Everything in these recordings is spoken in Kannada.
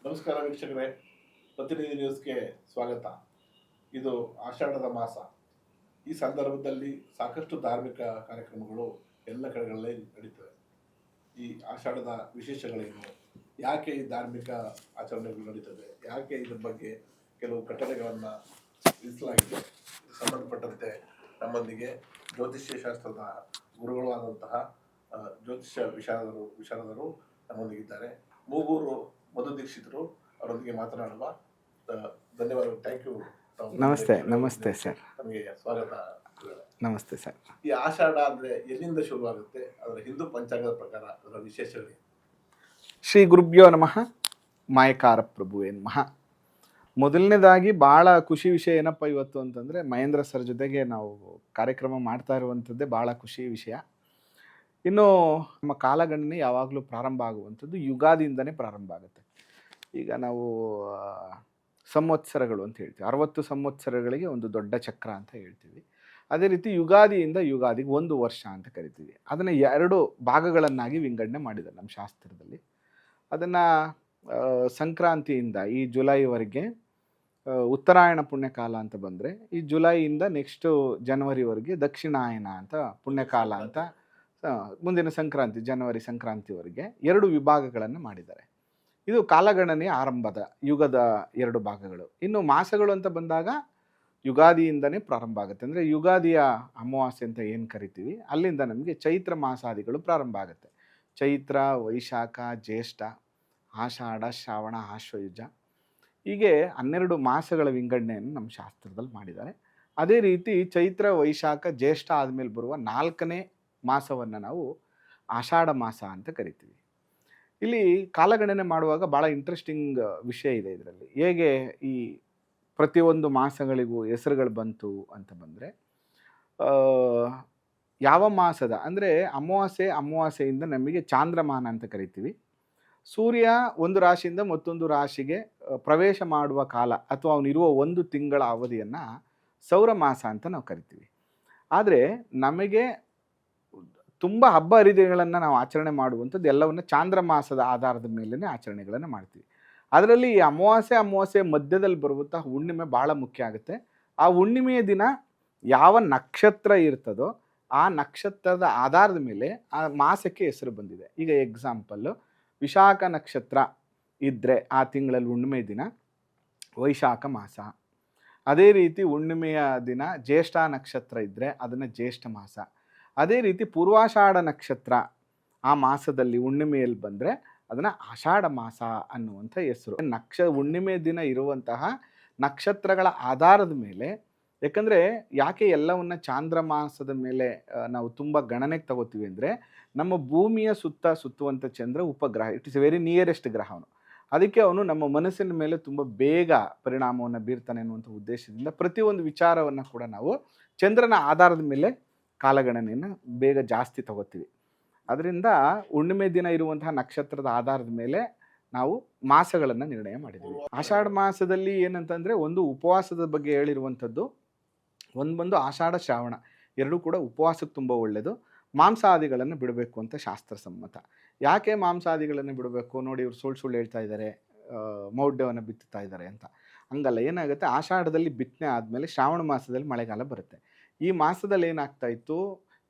ನಮಸ್ಕಾರ ವೀಕ್ಷಕರೇ, ಪ್ರತಿನಿಧಿ ನ್ಯೂಸ್ಗೆ ಸ್ವಾಗತ. ಇದು ಆಷಾಢದ ಮಾಸ. ಈ ಸಂದರ್ಭದಲ್ಲಿ ಸಾಕಷ್ಟು ಧಾರ್ಮಿಕ ಕಾರ್ಯಕ್ರಮಗಳು ಎಲ್ಲ ಕಡೆಗಳಲ್ಲಿ ನಡೀತವೆ. ಈ ಆಷಾಢದ ವಿಶೇಷಗಳೇನು, ಯಾಕೆ ಈ ಧಾರ್ಮಿಕ ಆಚರಣೆಗಳು ನಡೀತದೆ, ಯಾಕೆ ಇದ್ರ ಬಗ್ಗೆ ಕೆಲವು ಕಟ್ಟಳೆಗಳನ್ನು ವಿಧಿಸಲಾಗಿದೆ. ಸಂಬಂಧಪಟ್ಟಂತೆ ನಮ್ಮೊಂದಿಗೆ ಜ್ಯೋತಿಷ್ಯ ಶಾಸ್ತ್ರದ ಗುರುಗಳು ಆದಂತಹ ಜ್ಯೋತಿಷ್ಯ ವಿಶಾರದರು ನಮ್ಮೊಂದಿಗಿದ್ದಾರೆ. ಮೂಗೂರು ಮಧು ದೀಕ್ಷಿತರು ಅವರೊಂದಿಗೆ ಮಾತನಾಡುವ. ಧನ್ಯವಾದಗಳು. Thank you. ನಮಸ್ತೆ ಸರ್. ನಮಗೆ ಸ್ವಾಗತ. ನಮಸ್ತೆ ಸರ್. ಈ ಆಷಾಢ ಅಂದ್ರೆ ಎಲ್ಲಿಂದ ಶುರುವಾಗುತ್ತೆ? ಅದರ ಹಿಂದೂ ಪಂಚಾಂಗದ ಪ್ರಕಾರ ಅದರ ವಿಶೇಷಗಳೇನು? ಶ್ರೀ ಗುರುಭ್ಯೋ ನಮಃ. ಮಾಯಕಾರ ಪ್ರಭುವೇ ನಮಃ. ಮೊದಲನೇದಾಗಿ ಭಾಳ ಖುಷಿ ವಿಷಯ ಏನಪ್ಪ ಇವತ್ತು ಅಂತಂದರೆ, ಮಹೇಂದ್ರ ಸರ್ ಜೊತೆಗೆ ನಾವು ಕಾರ್ಯಕ್ರಮ ಮಾಡ್ತಾ ಇರುವಂಥದ್ದೇ ಭಾಳ ಖುಷಿ ವಿಷಯ. ಇನ್ನು ನಮ್ಮ ಕಾಲಗಣನೆ ಯಾವಾಗಲೂ ಪ್ರಾರಂಭ ಆಗುವಂಥದ್ದು ಯುಗಾದಿಯಿಂದನೇ ಪ್ರಾರಂಭ ಆಗುತ್ತೆ. ಈಗ ನಾವು ಸಂವತ್ಸರಗಳು ಅಂತ ಹೇಳ್ತೀವಿ, 60 ಸಂವತ್ಸರಗಳಿಗೆ ಒಂದು ದೊಡ್ಡ ಚಕ್ರ ಅಂತ ಹೇಳ್ತೀವಿ. ಅದೇ ರೀತಿ ಯುಗಾದಿಯಿಂದ ಯುಗಾದಿಗೆ 1 ವರ್ಷ ಅಂತ ಕರಿತೀವಿ. ಅದನ್ನು 2 ಭಾಗಗಳನ್ನಾಗಿ ವಿಂಗಡಣೆ ಮಾಡಿದ್ದಾರೆ ನಮ್ಮ ಶಾಸ್ತ್ರದಲ್ಲಿ. ಅದನ್ನು ಸಂಕ್ರಾಂತಿಯಿಂದ ಈ ಜುಲೈವರೆಗೆ ಉತ್ತರಾಯಣ ಪುಣ್ಯಕಾಲ ಅಂತ ಬಂದರೆ, ಈ ಜುಲೈಯಿಂದ ನೆಕ್ಸ್ಟು ಜನವರಿವರೆಗೆ ದಕ್ಷಿಣಾಯನ ಅಂತ ಪುಣ್ಯಕಾಲ ಅಂತ, ಮುಂದಿನ ಸಂಕ್ರಾಂತಿ ಜನವರಿ ಸಂಕ್ರಾಂತಿವರೆಗೆ 2 ವಿಭಾಗಗಳನ್ನು ಮಾಡಿದ್ದಾರೆ. ಇದು ಕಾಲಗಣನೆಯ ಆರಂಭದ ಯುಗದ 2 ಭಾಗಗಳು. ಇನ್ನು ಮಾಸಗಳು ಅಂತ ಬಂದಾಗ ಯುಗಾದಿಯಿಂದನೇ ಪ್ರಾರಂಭ ಆಗುತ್ತೆ. ಅಂದರೆ ಯುಗಾದಿಯ ಅಮಾವಾಸ್ಯೆ ಅಂತ ಏನು ಕರಿತೀವಿ, ಅಲ್ಲಿಂದ ನಮಗೆ ಚೈತ್ರ ಮಾಸಾದಿಗಳು ಪ್ರಾರಂಭ ಆಗುತ್ತೆ. ಚೈತ್ರ, ವೈಶಾಖ, ಜ್ಯೇಷ್ಠ, ಆಷಾಢ, ಶ್ರಾವಣ, ಆಶ್ವಯುಜ, ಹೀಗೆ 12 ಮಾಸಗಳ ವಿಂಗಡಣೆಯನ್ನು ನಮ್ಮ ಶಾಸ್ತ್ರದಲ್ಲಿ ಮಾಡಿದ್ದಾರೆ. ಅದೇ ರೀತಿ ಚೈತ್ರ, ವೈಶಾಖ, ಜ್ಯೇಷ್ಠ ಆದಮೇಲೆ ಬರುವ 4ನೇ ಮಾಸವನ್ನು ನಾವು ಆಷಾಢ ಮಾಸ ಅಂತ ಕರಿತೀವಿ. ಇಲ್ಲಿ ಕಾಲಗಣನೆ ಮಾಡುವಾಗ ಭಾಳ ಇಂಟ್ರೆಸ್ಟಿಂಗ್ ವಿಷಯ ಇದೆ ಇದರಲ್ಲಿ. ಹೇಗೆ ಈ ಪ್ರತಿಯೊಂದು ಮಾಸಗಳಿಗೂ ಹೆಸರುಗಳು ಬಂತು ಅಂತ ಬಂದರೆ, ಯಾವ ಮಾಸದ ಅಂದರೆ ಅಮಾವಾಸ್ಯೆಯಿಂದ ನಮಗೆ ಚಾಂದ್ರಮಾನ ಅಂತ ಕರಿತೀವಿ. ಸೂರ್ಯ ಒಂದು ರಾಶಿಯಿಂದ ಮತ್ತೊಂದು ರಾಶಿಗೆ ಪ್ರವೇಶ ಮಾಡುವ ಕಾಲ ಅಥವಾ ಅವನಿರುವ 1 ತಿಂಗಳ ಅವಧಿಯನ್ನು ಸೌರಮಾಸ ಅಂತ ನಾವು ಕರಿತೀವಿ. ಆದರೆ ನಮಗೆ ತುಂಬ ಹಬ್ಬ ಹರಿದಿನಗಳನ್ನು ನಾವು ಆಚರಣೆ ಮಾಡುವಂಥದ್ದು ಎಲ್ಲವನ್ನು ಚಾಂದ್ರಮಾಸದ ಆಧಾರದ ಮೇಲೇ ಆಚರಣೆಗಳನ್ನು ಮಾಡ್ತೀವಿ. ಅದರಲ್ಲಿ ಈ ಅಮಾವಾಸ್ಯೆ ಮಧ್ಯದಲ್ಲಿ ಬರುವಂತಹ ಹುಣ್ಣಿಮೆ ಭಾಳ ಮುಖ್ಯ ಆಗುತ್ತೆ. ಆ ಹುಣ್ಣಿಮೆಯ ದಿನ ಯಾವ ನಕ್ಷತ್ರ ಇರ್ತದೋ ಆ ನಕ್ಷತ್ರದ ಆಧಾರದ ಮೇಲೆ ಆ ಮಾಸಕ್ಕೆ ಹೆಸರು ಬಂದಿದೆ. ಈಗ ಎಕ್ಸಾಂಪಲ್ಲು, ವಿಶಾಖ ನಕ್ಷತ್ರ ಇದ್ದರೆ ಆ ತಿಂಗಳಲ್ಲಿ ಹುಣ್ಣಿಮೆ ದಿನ ವೈಶಾಖ ಮಾಸ. ಅದೇ ರೀತಿ ಹುಣ್ಣಿಮೆಯ ದಿನ ಜ್ಯೇಷ್ಠ ನಕ್ಷತ್ರ ಇದ್ದರೆ ಅದನ್ನು ಜ್ಯೇಷ್ಠ ಮಾಸ. ಅದೇ ರೀತಿ ಪೂರ್ವಾಷಾಢ ನಕ್ಷತ್ರ ಆ ಮಾಸದಲ್ಲಿ ಹುಣ್ಣಿಮೆಯಲ್ಲಿ ಬಂದರೆ ಅದನ್ನು ಆಷಾಢ ಮಾಸ ಅನ್ನುವಂಥ ಹೆಸರು. ಹುಣ್ಣಿಮೆ ದಿನ ಇರುವಂತಹ ನಕ್ಷತ್ರಗಳ ಆಧಾರದ ಮೇಲೆ, ಯಾಕಂದರೆ ಯಾಕೆ ಎಲ್ಲವನ್ನ ಚಾಂದ್ರಮಾಸದ ಮೇಲೆ ನಾವು ತುಂಬ ಗಣನೆಗೆ ತಗೋತೀವಿ ಅಂದರೆ, ನಮ್ಮ ಭೂಮಿಯ ಸುತ್ತುವಂಥ ಚಂದ್ರ ಉಪಗ್ರಹ, ಇಟ್ ಇಸ್ ವೆರಿ ನಿಯರೆಸ್ಟ್ ಗ್ರಹ ಅವನು. ಅದಕ್ಕೆ ಅವನು ನಮ್ಮ ಮನಸ್ಸಿನ ಮೇಲೆ ತುಂಬ ಬೇಗ ಪರಿಣಾಮವನ್ನು ಬೀರ್ತಾನೆ ಅನ್ನುವಂಥ ಉದ್ದೇಶದಿಂದ ಪ್ರತಿಯೊಂದು ವಿಚಾರವನ್ನು ಕೂಡ ನಾವು ಚಂದ್ರನ ಆಧಾರದ ಮೇಲೆ ಕಾಲಗಣನೆಯನ್ನು ಬೇಗ ಜಾಸ್ತಿ ತಗೋತೀವಿ. ಅದರಿಂದ ಹುಣ್ಣಿಮೆ ದಿನ ಇರುವಂತಹ ನಕ್ಷತ್ರದ ಆಧಾರದ ಮೇಲೆ ನಾವು ಮಾಸಗಳನ್ನು ನಿರ್ಣಯ ಮಾಡಿದ್ದೀವಿ. ಆಷಾಢ ಮಾಸದಲ್ಲಿ ಏನಂತಂದರೆ, ಒಂದು ಉಪವಾಸದ ಬಗ್ಗೆ ಹೇಳಿರುವಂಥದ್ದು, ಬಂದು ಆಷಾಢ ಶ್ರಾವಣ 2 ಕೂಡ ಉಪವಾಸಕ್ಕೆ ತುಂಬ ಒಳ್ಳೆಯದು. ಮಾಂಸಾದಿಗಳನ್ನು ಬಿಡಬೇಕು ಅಂತ ಶಾಸ್ತ್ರಸಮ್ಮತ. ಯಾಕೆ ಮಾಂಸಾದಿಗಳನ್ನು ಬಿಡಬೇಕು ನೋಡಿ, ಇವರು ಸುಳ್ಳು ಹೇಳ್ತಾ ಇದ್ದಾರೆ, ಮೌಢ್ಯವನ್ನು ಬಿತ್ತುತ್ತಾ ಇದ್ದಾರೆ ಅಂತ. ಹಂಗಲ್ಲ. ಏನಾಗುತ್ತೆ, ಆಷಾಢದಲ್ಲಿ ಬಿತ್ತನೆ ಆದಮೇಲೆ ಶ್ರಾವಣ ಮಾಸದಲ್ಲಿ ಮಳೆಗಾಲ ಬರುತ್ತೆ. ಈ ಮಾಸದಲ್ಲಿ ಏನಾಗ್ತಾಯಿತ್ತು,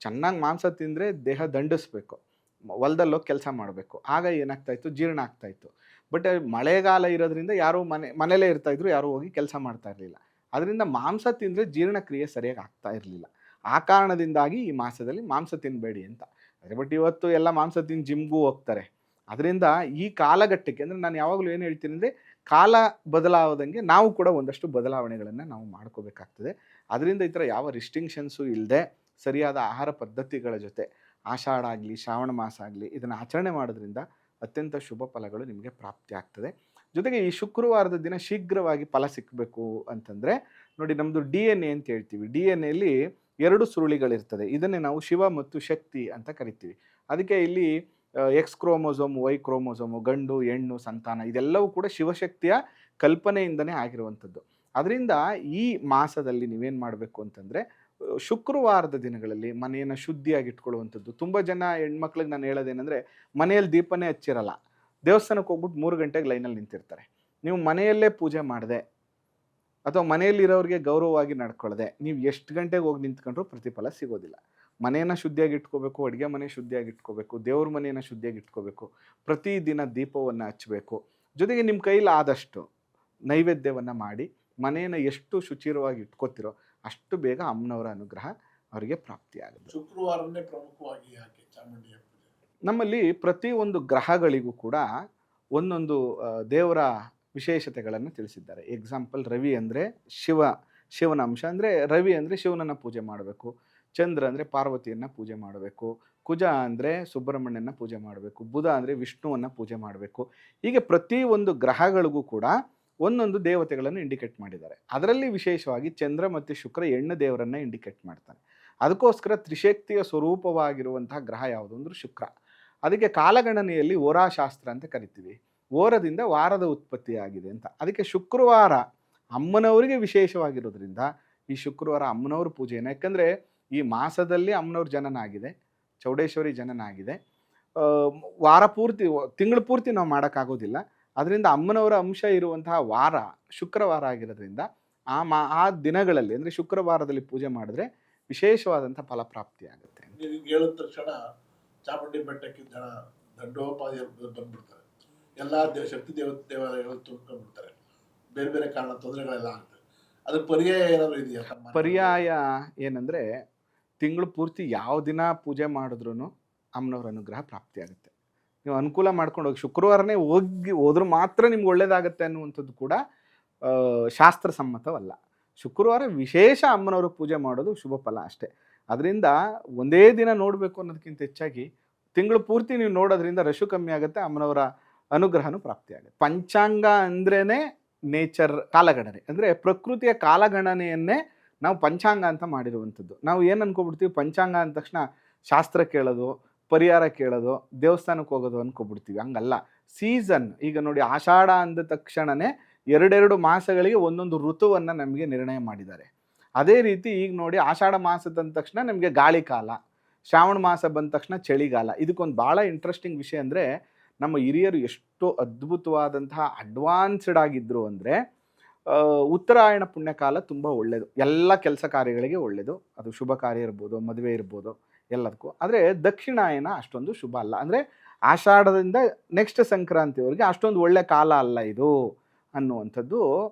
ಚೆನ್ನಾಗಿ ಮಾಂಸ ತಿಂದರೆ ದೇಹ ದಂಡಿಸ್ಬೇಕು, ಹೊಲದಲ್ಲೋಗಿ ಕೆಲಸ ಮಾಡಬೇಕು, ಆಗ ಏನಾಗ್ತಾಯಿತ್ತು, ಜೀರ್ಣ ಆಗ್ತಾಯಿತ್ತು. ಬಟ್ ಮಳೆಗಾಲ ಇರೋದ್ರಿಂದ ಯಾರೂ ಮನೇಲೇ ಇರ್ತಾಯಿದ್ರು, ಯಾರೂ ಹೋಗಿ ಕೆಲಸ ಮಾಡ್ತಾ ಇರಲಿಲ್ಲ. ಅದರಿಂದ ಮಾಂಸ ತಿಂದರೆ ಜೀರ್ಣಕ್ರಿಯೆ ಸರಿಯಾಗಿ ಆಗ್ತಾ ಇರಲಿಲ್ಲ. ಆ ಕಾರಣದಿಂದಾಗಿ ಈ ಮಾಸದಲ್ಲಿ ಮಾಂಸ ತಿನ್ನಬೇಡಿ ಅಂತ. ಬಟ್ ಇವತ್ತು ಎಲ್ಲ ಮಾಂಸ ತಿಂದು ಜಿಮ್ಗೂ ಹೋಗ್ತಾರೆ. ಅದರಿಂದ ಈ ಕಾಲಘಟ್ಟಕ್ಕೆ, ಅಂದರೆ ನಾನು ಯಾವಾಗಲೂ ಏನು ಹೇಳ್ತೀನಿ ಅಂದರೆ, ಕಾಲ ಬದಲಾವದಂಗೆ ನಾವು ಕೂಡ ಒಂದಷ್ಟು ಬದಲಾವಣೆಗಳನ್ನು ನಾವು ಮಾಡ್ಕೋಬೇಕಾಗ್ತದೆ. ಅದರಿಂದ ಈ ಥರ ಯಾವ ರಿಸ್ಟ್ರಿಕ್ಷನ್ಸು ಇಲ್ಲದೆ ಸರಿಯಾದ ಆಹಾರ ಪದ್ಧತಿಗಳ ಜೊತೆ ಆಷಾಢ ಆಗಲಿ ಶ್ರಾವಣ ಮಾಸ ಆಗಲಿ ಇದನ್ನು ಆಚರಣೆ ಮಾಡೋದ್ರಿಂದ ಅತ್ಯಂತ ಶುಭ ಫಲಗಳು ನಿಮಗೆ ಪ್ರಾಪ್ತಿ ಆಗ್ತದೆ. ಜೊತೆಗೆ ಈ ಶುಕ್ರವಾರದ ದಿನ ಶೀಘ್ರವಾಗಿ ಫಲ ಸಿಕ್ಕಬೇಕು ಅಂತಂದರೆ ನೋಡಿ, ನಮ್ಮದು DNA ಅಂತ ಹೇಳ್ತೀವಿ. DNA ಯಲ್ಲಿ 2 ಸುರುಳಿಗಳಿರ್ತದೆ. ಇದನ್ನೇ ನಾವು ಶಿವ ಮತ್ತು ಶಕ್ತಿ ಅಂತ ಕರಿತೀವಿ. ಅದಕ್ಕೆ ಇಲ್ಲಿ ಎಕ್ಸ್ ಕ್ರೋಮೋಸೋಮು, ವೈ ಕ್ರೋಮೋಸೋಮು, ಗಂಡು ಹೆಣ್ಣು ಸಂತಾನ, ಇದೆಲ್ಲವೂ ಕೂಡ ಶಿವಶಕ್ತಿಯ ಕಲ್ಪನೆಯಿಂದನೇ ಆಗಿರುವಂಥದ್ದು. ಅದರಿಂದ ಈ ಮಾಸದಲ್ಲಿ ನೀವೇನು ಮಾಡಬೇಕು ಅಂತಂದರೆ, ಶುಕ್ರವಾರದ ದಿನಗಳಲ್ಲಿ ಮನೆಯನ್ನು ಶುದ್ಧಿಯಾಗಿ ಇಟ್ಕೊಳ್ಳುವಂಥದ್ದು. ತುಂಬ ಜನ ಹೆಣ್ಮಕ್ಳಿಗೆ ನಾನು ಹೇಳೋದೇನೆಂದರೆ, ಮನೆಯಲ್ಲಿ ದೀಪನೇ ಹಚ್ಚಿರಲ್ಲ. ದೇವಸ್ಥಾನಕ್ಕೆ ಹೋಗ್ಬಿಟ್ಟು 3 ಗಂಟೆಗೆ ಲೈನಲ್ಲಿ ನಿಂತಿರ್ತಾರೆ. ನೀವು ಮನೆಯಲ್ಲೇ ಪೂಜೆ ಮಾಡದೆ ಅಥವಾ ಮನೆಯಲ್ಲಿರೋರಿಗೆ ಗೌರವವಾಗಿ ನಡ್ಕೊಳ್ಳದೆ ನೀವು ಎಷ್ಟು ಗಂಟೆಗೆ ಹೋಗಿ ನಿಂತ್ಕೊಂಡ್ರೂ ಪ್ರತಿಫಲ ಸಿಗೋದಿಲ್ಲ. ಮನೆಯನ್ನು ಶುದ್ಧಿಯಾಗಿ ಇಟ್ಕೋಬೇಕು, ಅಡುಗೆ ಮನೆ ಶುದ್ಧಿಯಾಗಿ ಇಟ್ಕೋಬೇಕು, ದೇವ್ರ ಮನೆಯನ್ನು ಶುದ್ಧಿಯಾಗಿ ಇಟ್ಕೋಬೇಕು, ಪ್ರತಿದಿನ ದೀಪವನ್ನು ಹಚ್ಚಬೇಕು. ಜೊತೆಗೆ ನಿಮ್ಮ ಕೈಲಿ ಆದಷ್ಟು ನೈವೇದ್ಯವನ್ನು ಮಾಡಿ ಮನೆಯನ್ನು ಎಷ್ಟು ಶುಚಿರವಾಗಿ ಇಟ್ಕೋತಿರೋ ಅಷ್ಟು ಬೇಗ ಅಮ್ಮನವರ ಅನುಗ್ರಹ ಅವರಿಗೆ ಪ್ರಾಪ್ತಿಯಾಗುತ್ತೆ. ಶುಕ್ರವಾರನೇ ಪ್ರಮುಖವಾಗಿ ಯಾಕೆ ಚಾಮುಂಡಿಯ ಪೂಜೆ? ನಮ್ಮಲ್ಲಿ ಪ್ರತಿ ಒಂದು ಗ್ರಹಗಳಿಗೂ ಕೂಡ ಒಂದೊಂದು ದೇವರ ವಿಶೇಷತೆಗಳನ್ನು ತಿಳಿಸಿದ್ದಾರೆ. ಎಕ್ಸಾಂಪಲ್, ರವಿ ಅಂದರೆ ಶಿವನ ಅಂಶ, ಅಂದರೆ ರವಿ ಅಂದರೆ ಶಿವನನ್ನು ಪೂಜೆ ಮಾಡಬೇಕು. ಚಂದ್ರ ಅಂದರೆ ಪಾರ್ವತಿಯನ್ನು ಪೂಜೆ ಮಾಡಬೇಕು. ಕುಜ ಅಂದರೆ ಸುಬ್ರಹ್ಮಣ್ಯನ ಪೂಜೆ ಮಾಡಬೇಕು. ಬುಧ ಅಂದರೆ ವಿಷ್ಣುವನ್ನು ಪೂಜೆ ಮಾಡಬೇಕು. ಹೀಗೆ ಪ್ರತಿ ಒಂದು ಗ್ರಹಗಳಿಗೂ ಕೂಡ ಒಂದೊಂದು ದೇವತೆಗಳನ್ನು ಇಂಡಿಕೇಟ್ ಮಾಡಿದ್ದಾರೆ. ಅದರಲ್ಲಿ ವಿಶೇಷವಾಗಿ ಚಂದ್ರ ಮತ್ತು ಶುಕ್ರ ಹೆಣ್ಣು ದೇವರನ್ನು ಇಂಡಿಕೇಟ್ ಮಾಡ್ತಾನೆ. ಅದಕ್ಕೋಸ್ಕರ ತ್ರಿಶಕ್ತಿಯ ಸ್ವರೂಪವಾಗಿರುವಂತಹ ಗ್ರಹ ಯಾವುದು ಅಂದ್ರೆ ಶುಕ್ರ. ಅದಕ್ಕೆ ಕಾಲಗಣನೆಯಲ್ಲಿ ಓರಾಶಾಸ್ತ್ರ ಅಂತ ಕರಿತೀವಿ. ಓರದಿಂದ ವಾರದ ಉತ್ಪತ್ತಿ ಆಗಿದೆ ಅಂತ. ಅದಕ್ಕೆ ಶುಕ್ರವಾರ ಅಮ್ಮನವರಿಗೆ ವಿಶೇಷವಾಗಿರೋದ್ರಿಂದ ಈ ಶುಕ್ರವಾರ ಅಮ್ಮನವ್ರ ಪೂಜೆಯನ್ನು, ಯಾಕಂದರೆ ಈ ಮಾಸದಲ್ಲಿ ಅಮ್ಮನವ್ರ ಜನನ ಆಗಿದೆ, ಚೌಡೇಶ್ವರಿ ಜನನ ಆಗಿದೆ. ವಾರ ಪೂರ್ತಿ, ತಿಂಗಳು ಪೂರ್ತಿ ನಾವು ಮಾಡೋಕ್ಕಾಗೋದಿಲ್ಲ. ಅದರಿಂದ ಅಮ್ಮನವರ ಅಂಶ ಇರುವಂತಹ ವಾರ ಶುಕ್ರವಾರ ಆಗಿರೋದ್ರಿಂದ ಆ ದಿನಗಳಲ್ಲಿ ಅಂದರೆ ಶುಕ್ರವಾರದಲ್ಲಿ ಪೂಜೆ ಮಾಡಿದ್ರೆ ವಿಶೇಷವಾದಂಥ ಫಲಪ್ರಾಪ್ತಿ ಆಗುತ್ತೆ. ನೀವು ಹೇಳಿದ ತಕ್ಷಣ ಚಾಮುಂಡಿ ಬೆಟ್ಟಕ್ಕೆ ಜನ ದಂಡೋಪಾದಿ ಬಂದ್ಬಿಡ್ತಾರೆ. ಎಲ್ಲ ಶಕ್ತಿ ದೇವಾಲಯಗಳು ತುಂಬ್ಕೊಂಡ್ಬಿಡ್ತಾರೆ. ಬೇರೆ ಬೇರೆ ಕಾರಣ ತೊಂದರೆಗಳೆಲ್ಲ ಆಗ್ತದೆ. ಅದ್ರ ಪರ್ಯಾಯ ಏನಾದರೂ ಇದೆಯಾ? ಪರ್ಯಾಯ ಏನಂದರೆ, ತಿಂಗಳು ಪೂರ್ತಿ ಯಾವ ದಿನ ಪೂಜೆ ಮಾಡಿದ್ರೂ ಅಮ್ಮನವ್ರ ಅನುಗ್ರಹ ಪ್ರಾಪ್ತಿಯಾಗುತ್ತೆ. ನೀವು ಅನುಕೂಲ ಮಾಡ್ಕೊಂಡು ಹೋಗಿ ಶುಕ್ರವಾರನೇ ಹೋದ್ರೂ ಮಾತ್ರ ನಿಮ್ಗೆ ಒಳ್ಳೇದಾಗತ್ತೆ ಅನ್ನುವಂಥದ್ದು ಕೂಡ ಶಾಸ್ತ್ರಸಮ್ಮತವಲ್ಲ. ಶುಕ್ರವಾರ ವಿಶೇಷ ಅಮ್ಮನವರು ಪೂಜೆ ಮಾಡೋದು ಶುಭ ಫಲ ಅಷ್ಟೇ. ಅದರಿಂದ ಒಂದೇ ದಿನ ನೋಡಬೇಕು ಅನ್ನೋದಕ್ಕಿಂತ ಹೆಚ್ಚಾಗಿ ತಿಂಗಳು ಪೂರ್ತಿ ನೀವು ನೋಡೋದ್ರಿಂದ ರಶು ಕಮ್ಮಿ ಆಗುತ್ತೆ, ಅಮ್ಮನವರ ಅನುಗ್ರಹನೂ ಪ್ರಾಪ್ತಿಯಾಗುತ್ತೆ. ಪಂಚಾಂಗ ಅಂದ್ರೇ ನೇಚರ್ ಕಾಲಗಣನೆ, ಅಂದರೆ ಪ್ರಕೃತಿಯ ಕಾಲಗಣನೆಯನ್ನೇ ನಾವು ಪಂಚಾಂಗ ಅಂತ ಮಾಡಿರುವಂಥದ್ದು. ನಾವು ಏನು ಅನ್ಕೊಬಿಡ್ತೀವಿ, ಪಂಚಾಂಗ ಅಂದ ತಕ್ಷಣ ಶಾಸ್ತ್ರ ಕೇಳೋದು, ಪರಿಹಾರ ಕೇಳೋದು, ದೇವಸ್ಥಾನಕ್ಕೆ ಹೋಗೋದು ಅನ್ಕೊಬಿಡ್ತೀವಿ. ಹಂಗಲ್ಲ. ಸೀಸನ್, ಈಗ ನೋಡಿ ಆಷಾಢ ಅಂದ ತಕ್ಷಣವೇ 2 ಮಾಸಗಳಿಗೆ ಒಂದೊಂದು ಋತುವನ್ನು ನಮಗೆ ನಿರ್ಣಯ ಮಾಡಿದ್ದಾರೆ. ಅದೇ ರೀತಿ ಈಗ ನೋಡಿ ಆಷಾಢ ಮಾಸದ ತಕ್ಷಣ ನಮಗೆ ಗಾಳಿ ಕಾಲ, ಶ್ರಾವಣ ಮಾಸ ಬಂದ ತಕ್ಷಣ ಚಳಿಗಾಲ. ಇದಕ್ಕೊಂದು ಭಾಳ ಇಂಟ್ರೆಸ್ಟಿಂಗ್ ವಿಷಯ ಅಂದರೆ, ನಮ್ಮ ಹಿರಿಯರು ಎಷ್ಟು ಅದ್ಭುತವಾದಂತಹ ಅಡ್ವಾನ್ಸ್ಡ್ ಆಗಿದ್ದರು ಅಂದರೆ, ಉತ್ತರಾಯಣ ಪುಣ್ಯಕಾಲ ತುಂಬ ಒಳ್ಳೆಯದು, ಎಲ್ಲ ಕೆಲಸ ಕಾರ್ಯಗಳಿಗೆ ಒಳ್ಳೆಯದು. ಅದು ಶುಭ ಕಾರ್ಯ ಇರ್ಬೋದು, ಮದುವೆ ಇರ್ಬೋದು, ಎಲ್ಲದಕ್ಕೂ. ಆದರೆ ದಕ್ಷಿಣಾಯನ ಅಷ್ಟೊಂದು ಶುಭ ಅಲ್ಲ. ಅಂದರೆ ಆಷಾಢದಿಂದ ನೆಕ್ಸ್ಟ್ ಸಂಕ್ರಾಂತಿವರೆಗೆ ಅಷ್ಟೊಂದು ಒಳ್ಳೆ ಕಾಲ ಅಲ್ಲ ಇದು ಅನ್ನುವಂಥದ್ದು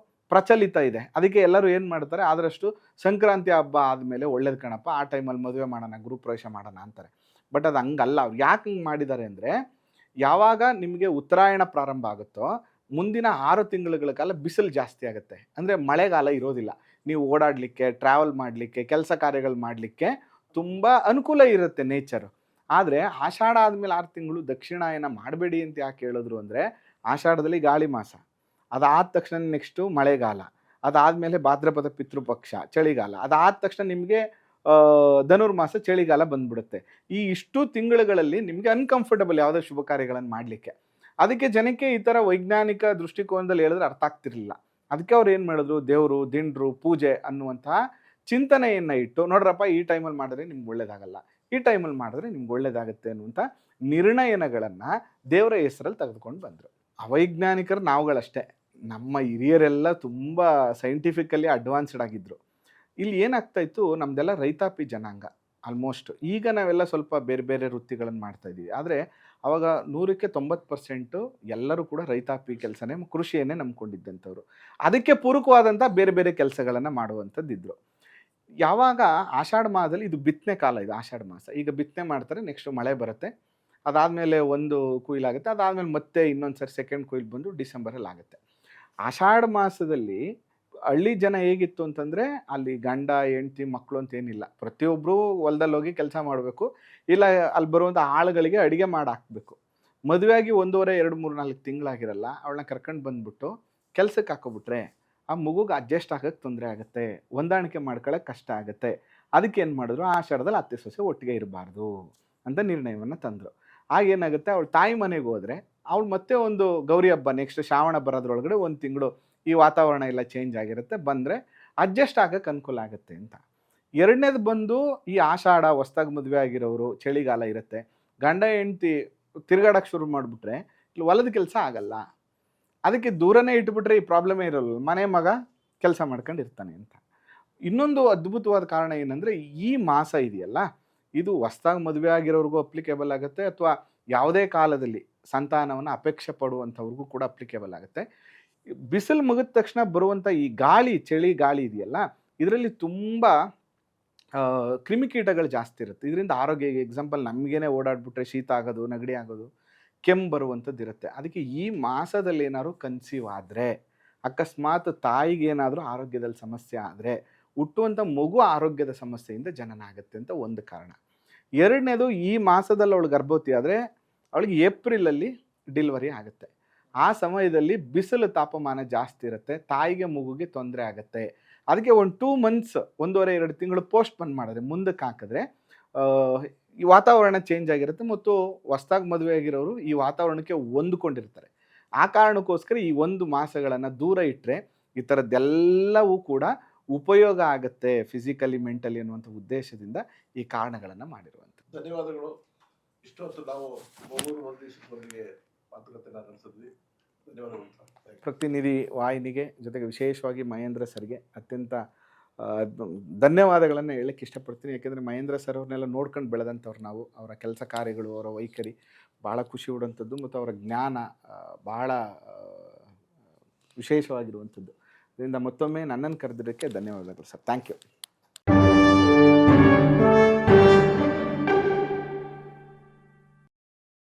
ಪ್ರಚಲಿತ ಇದೆ. ಅದಕ್ಕೆ ಎಲ್ಲರೂ ಏನು ಮಾಡ್ತಾರೆ, ಆದಷ್ಟು ಸಂಕ್ರಾಂತಿ ಹಬ್ಬ ಆದಮೇಲೆ ಒಳ್ಳೇದು ಕಣಪ್ಪ, ಆ ಟೈಮಲ್ಲಿ ಮದುವೆ ಮಾಡೋಣ, ಗೃಹಪ್ರವೇಶ ಮಾಡೋಣ ಅಂತಾರೆ. ಬಟ್ ಅದು ಹಂಗಲ್ಲ. ಅವ್ರು ಯಾಕೆ ಹಿಂಗೆ ಮಾಡಿದ್ದಾರೆ ಅಂದರೆ, ಯಾವಾಗ ನಿಮಗೆ ಉತ್ತರಾಯಣ ಪ್ರಾರಂಭ ಆಗುತ್ತೋ ಮುಂದಿನ 6 ತಿಂಗಳುಗಳ ಕಾಲ ಬಿಸಿಲು ಜಾಸ್ತಿ ಆಗುತ್ತೆ. ಅಂದರೆ ಮಳೆಗಾಲ ಇರೋದಿಲ್ಲ. ನೀವು ಓಡಾಡಲಿಕ್ಕೆ, ಟ್ರಾವೆಲ್ ಮಾಡಲಿಕ್ಕೆ, ಕೆಲಸ ಕಾರ್ಯಗಳು ಮಾಡಲಿಕ್ಕೆ ತುಂಬ ಅನುಕೂಲ ಇರುತ್ತೆ ನೇಚರು. ಆದರೆ ಆಷಾಢ ಆದಮೇಲೆ 6 ತಿಂಗಳು ದಕ್ಷಿಣಾಯನ ಮಾಡಬೇಡಿ ಅಂತ ಯಾಕೆ ಹೇಳಿದ್ರು ಅಂದರೆ, ಆಷಾಢದಲ್ಲಿ ಗಾಳಿ ಮಾಸ, ಅದಾದ ತಕ್ಷಣ ನೆಕ್ಸ್ಟು ಮಳೆಗಾಲ, ಅದಾದಮೇಲೆ ಭಾದ್ರಪದ ಪಿತೃಪಕ್ಷ ಚಳಿಗಾಲ, ಅದಾದ ತಕ್ಷಣ ನಿಮಗೆ ಧನುರ್ಮಾಸ ಚಳಿಗಾಲ ಬಂದ್ಬಿಡುತ್ತೆ. ಈ ಇಷ್ಟು ತಿಂಗಳುಗಳಲ್ಲಿ ನಿಮಗೆ ಅನ್ಕಂಫರ್ಟಬಲ್ ಯಾವುದೇ ಶುಭ ಕಾರ್ಯಗಳನ್ನು ಮಾಡಲಿಕ್ಕೆ. ಅದಕ್ಕೆ ಜನಕ್ಕೆ ಈ ಥರ ವೈಜ್ಞಾನಿಕ ದೃಷ್ಟಿಕೋನದಲ್ಲಿ ಹೇಳಿದ್ರೆ ಅರ್ಥ ಆಗ್ತಿರ್ಲಿಲ್ಲ. ಅದಕ್ಕೆ ಅವ್ರು ಏನು ಮಾಡಿದ್ರು, ದೇವರು, ದಿಂಡ್ರು, ಪೂಜೆ ಅನ್ನುವಂತಹ ಚಿಂತನೆಯನ್ನು ಇಟ್ಟು, ನೋಡ್ರಪ್ಪ ಈ ಟೈಮಲ್ಲಿ ಮಾಡಿದ್ರೆ ನಿಮ್ಗೆ ಒಳ್ಳೇದಾಗಲ್ಲ, ಈ ಟೈಮಲ್ಲಿ ಮಾಡಿದ್ರೆ ನಿಮ್ಗೆ ಒಳ್ಳೇದಾಗುತ್ತೆ ಅನ್ನುವಂಥ ನಿರ್ಣಯಗಳನ್ನು ದೇವರ ಹೆಸರಲ್ಲಿ ತೆಗೆದುಕೊಂಡು ಬಂದರು. ಅವೈಜ್ಞಾನಿಕರು ನಾವುಗಳಷ್ಟೇ. ನಮ್ಮ ಹಿರಿಯರೆಲ್ಲ ತುಂಬ ಸೈಂಟಿಫಿಕಲಿ ಅಡ್ವಾನ್ಸ್ಡ್ ಆಗಿದ್ದರು. ಇಲ್ಲಿ ಏನಾಗ್ತಾಯಿತ್ತು, ನಮ್ಮದೆಲ್ಲ ರೈತಾಪಿ ಜನಾಂಗ ಆಲ್ಮೋಸ್ಟ್. ಈಗ ನಾವೆಲ್ಲ ಸ್ವಲ್ಪ ಬೇರೆ ಬೇರೆ ವೃತ್ತಿಗಳನ್ನು ಮಾಡ್ತಾಯಿದ್ದೀವಿ. ಆದರೆ ಆವಾಗ 100ಕ್ಕೆ 90% ಎಲ್ಲರೂ ಕೂಡ ರೈತಾಪಿ ಕೆಲಸನೇ, ಕೃಷಿಯನ್ನೇ ನಂಬ್ಕೊಂಡಿದ್ದಂಥವ್ರು. ಅದಕ್ಕೆ ಪೂರಕವಾದಂಥ ಬೇರೆ ಬೇರೆ ಕೆಲಸಗಳನ್ನು ಮಾಡುವಂಥದ್ದಿದ್ರು. ಯಾವಾಗ ಆಷಾಢ ಮಾಸದಲ್ಲಿ, ಇದು ಬಿತ್ತನೆ ಕಾಲ, ಇದು ಆಷಾಢ ಮಾಸ, ಈಗ ಬಿತ್ತನೆ ಮಾಡ್ತಾರೆ, ನೆಕ್ಸ್ಟ್ ಮಳೆ ಬರುತ್ತೆ, ಅದಾದಮೇಲೆ ಒಂದು ಕೊಯ್ಲಾಗುತ್ತೆ, ಅದಾದಮೇಲೆ ಮತ್ತೆ ಇನ್ನೊಂದು ಸರಿ ಸೆಕೆಂಡ್ ಕೊಯ್ಲು ಬಂದು ಡಿಸೆಂಬರಲ್ಲಿ ಆಗುತ್ತೆ. ಆಷಾಢ ಮಾಸದಲ್ಲಿ ಹಳ್ಳಿ ಜನ ಹೇಗಿತ್ತು ಅಂತಂದರೆ, ಅಲ್ಲಿ ಗಂಡ ಹೆಂಡ್ತಿ ಮಕ್ಕಳು ಅಂತ ಏನಿಲ್ಲ, ಪ್ರತಿಯೊಬ್ಬರು ಹೊಲದಲ್ಲಿ ಹೋಗಿ ಕೆಲಸ ಮಾಡಬೇಕು, ಇಲ್ಲ ಅಲ್ಲಿ ಬರುವಂಥ ಆಳುಗಳಿಗೆ ಅಡುಗೆ ಮಾಡಿ ಹಾಕಬೇಕು. ಮದುವೆಯಾಗಿ 1.5, 2, 3, 4 ತಿಂಗಳಾಗಿರಲ್ಲ, ಅವಳನ್ನ ಕರ್ಕೊಂಡು ಬಂದುಬಿಟ್ಟು ಕೆಲಸಕ್ಕೆ ಹಾಕೋಬಿಟ್ರೆ ಆ ಮಗುಗೆ ಅಡ್ಜಸ್ಟ್ ಆಗೋಕ್ಕೆ ತೊಂದರೆ ಆಗುತ್ತೆ, ಹೊಂದಾಣಿಕೆ ಮಾಡ್ಕೊಳ್ಳೋಕೆ ಕಷ್ಟ ಆಗುತ್ತೆ. ಅದಕ್ಕೆ ಏನು ಮಾಡಿದ್ರು, ಆಷಾಢದಲ್ಲಿ ಅತ್ತೆ ಸೊಸೆ ಒಟ್ಟಿಗೆ ಇರಬಾರ್ದು ಅಂತ ನಿರ್ಣಯವನ್ನು ತಂದರು. ಆಗೇನಾಗುತ್ತೆ, ಅವಳು ತಾಯಿ ಮನೆಗೆ ಹೋದರೆ ಅವಳು ಮತ್ತೆ ಒಂದು ಗೌರಿ ಹಬ್ಬ ನೆಕ್ಸ್ಟ್ ಶ್ರಾವಣ ಬರೋದ್ರೊಳಗಡೆ 1 ತಿಂಗಳು ಈ ವಾತಾವರಣ ಎಲ್ಲ ಚೇಂಜ್ ಆಗಿರುತ್ತೆ, ಬಂದರೆ ಅಡ್ಜಸ್ಟ್ ಆಗೋಕ್ಕೆ ಅನುಕೂಲ ಆಗುತ್ತೆ ಅಂತ. ಎರಡನೇದು ಬಂದು ಈ ಆಷಾಢ, ಹೊಸ್ದಾಗಿ ಮದುವೆ ಆಗಿರೋರು, ಚಳಿಗಾಲ ಇರುತ್ತೆ, ಗಂಡ ಹೆಂಡ್ತಿ ತಿರುಗಾಡೋಕ್ಕೆ ಶುರು ಮಾಡಿಬಿಟ್ರೆ ಹೊಲದ ಕೆಲಸ ಆಗಲ್ಲ. ಅದಕ್ಕೆ ದೂರನೇ ಇಟ್ಬಿಟ್ರೆ ಈ ಪ್ರಾಬ್ಲಮೇ ಇರೋಲ್ಲ, ಮನೆ ಮಗ ಕೆಲಸ ಮಾಡ್ಕೊಂಡಿರ್ತಾನೆ ಅಂತ. ಇನ್ನೊಂದು ಅದ್ಭುತವಾದ ಕಾರಣ ಏನಂದರೆ, ಈ ಮಾಸ ಇದೆಯಲ್ಲ, ಇದು ಹೊಸ್ದಾಗಿ ಮದುವೆ ಆಗಿರೋರಿಗೂ ಅಪ್ಲಿಕೇಬಲ್ ಆಗುತ್ತೆ, ಅಥವಾ ಯಾವುದೇ ಕಾಲದಲ್ಲಿ ಸಂತಾನವನ್ನು ಅಪೇಕ್ಷೆ ಪಡುವಂಥವ್ರಿಗೂ ಕೂಡ ಅಪ್ಲಿಕೇಬಲ್ ಆಗುತ್ತೆ. ಬಿಸಿಲು ಮುಗಿದ ತಕ್ಷಣ ಬರುವಂಥ ಈ ಗಾಳಿ, ಚಳಿ ಗಾಳಿ ಇದೆಯಲ್ಲ, ಇದರಲ್ಲಿ ತುಂಬ ಕ್ರಿಮಿಕೀಟಗಳು ಜಾಸ್ತಿ ಇರುತ್ತೆ. ಇದರಿಂದ ಆರೋಗ್ಯ, ಎಕ್ಸಾಂಪಲ್ ನಮಗೇನೆ ಓಡಾಡ್ಬಿಟ್ರೆ ಶೀತ ಆಗೋದು, ನೆಗಡಿ ಆಗೋದು, ಕೆಮ್ಮು ಬರುವಂಥದ್ದು ಇರುತ್ತೆ. ಅದಕ್ಕೆ ಈ ಮಾಸದಲ್ಲಿ ಏನಾದ್ರು ಕನ್ಸೀವ್ ಆದರೆ, ಅಕಸ್ಮಾತ್ ತಾಯಿಗೆ ಏನಾದರೂ ಆರೋಗ್ಯದಲ್ಲಿ ಸಮಸ್ಯೆ ಆದರೆ, ಹುಟ್ಟುವಂಥ ಮಗು ಆರೋಗ್ಯದ ಸಮಸ್ಯೆಯಿಂದ ಜನನ ಆಗುತ್ತೆ ಅಂತ ಒಂದು ಕಾರಣ. ಎರಡನೇದು, ಈ ಮಾಸದಲ್ಲಿ ಅವಳು ಗರ್ಭವತಿ ಆದರೆ ಅವಳಿಗೆ ಏಪ್ರಿಲಲ್ಲಿ ಡೆಲಿವರಿ ಆಗುತ್ತೆ. ಆ ಸಮಯದಲ್ಲಿ ಬಿಸಿಲು ತಾಪಮಾನ ಜಾಸ್ತಿ ಇರುತ್ತೆ, ತಾಯಿಗೆ ಮಗುಗೆ ತೊಂದರೆ ಆಗುತ್ತೆ. ಅದಕ್ಕೆ ಒಂದು 2 ಮಂತ್ಸ್, 1.5-2 ತಿಂಗಳು ಪೋಸ್ಟ್ಪೋನ್ ಮಾಡಿದ್ರೆ, ಮುಂದಕ್ಕೆ ಹಾಕಿದ್ರೆ ಈ ವಾತಾವರಣ ಚೇಂಜ್ ಆಗಿರುತ್ತೆ, ಮತ್ತು ಹೊಸ್ದಾಗಿ ಮದುವೆ ಆಗಿರೋರು ಈ ವಾತಾವರಣಕ್ಕೆ ಹೊಂದ್ಕೊಂಡಿರ್ತಾರೆ. ಆ ಕಾರಣಕ್ಕೋಸ್ಕರ ಈ 1 ಮಾಸಗಳನ್ನು ದೂರ ಇಟ್ಟರೆ ಈ ಥರದ್ದೆಲ್ಲವೂ ಕೂಡ ಉಪಯೋಗ ಆಗುತ್ತೆ ಫಿಸಿಕಲಿ, ಮೆಂಟಲಿ ಅನ್ನುವಂಥ ಉದ್ದೇಶದಿಂದ ಈ ಕಾರಣಗಳನ್ನು ಮಾಡಿರುವಂಥದ್ದು. ಧನ್ಯವಾದಗಳು. ಇಷ್ಟೊತ್ತು ನಾವು ಮೂರು ನೋಟಿಸ್ಗಳಿಗೆ ಮಾತುಕತೆ ನಡೆಸಿದ್ವಿ. ಧನ್ಯವಾದಗಳು. ಪ್ರತಿನಿಧಿ ವಾಹಿನಿಗೆ, ಜೊತೆಗೆ ವಿಶೇಷವಾಗಿ ಮಹೇಂದ್ರ ಸರ್ಗೆ ಅತ್ಯಂತ ಧನ್ಯವಾದಗಳನ್ನು ಹೇಳಕ್ಕೆ ಇಷ್ಟಪಡ್ತೀನಿ. ಯಾಕೆಂದರೆ ಮಹೇಂದ್ರ ಸರ್ ಅವ್ರನ್ನೆಲ್ಲ ನೋಡ್ಕೊಂಡು ಬೆಳೆದಂಥವ್ರು ನಾವು. ಅವರ ಕೆಲಸ ಕಾರ್ಯಗಳು, ಅವರ ವೈಖರಿ ಭಾಳ ಖುಷಿ ಉಡುವಂಥದ್ದು, ಮತ್ತು ಅವರ ಜ್ಞಾನ ಭಾಳ ವಿಶೇಷವಾಗಿರುವಂಥದ್ದು. ಇದರಿಂದ ಮತ್ತೊಮ್ಮೆ ನನ್ನನ್ನು ಕರೆದಿದ್ದಕ್ಕೆ ಧನ್ಯವಾದಗಳು ಸರ್. Thank you.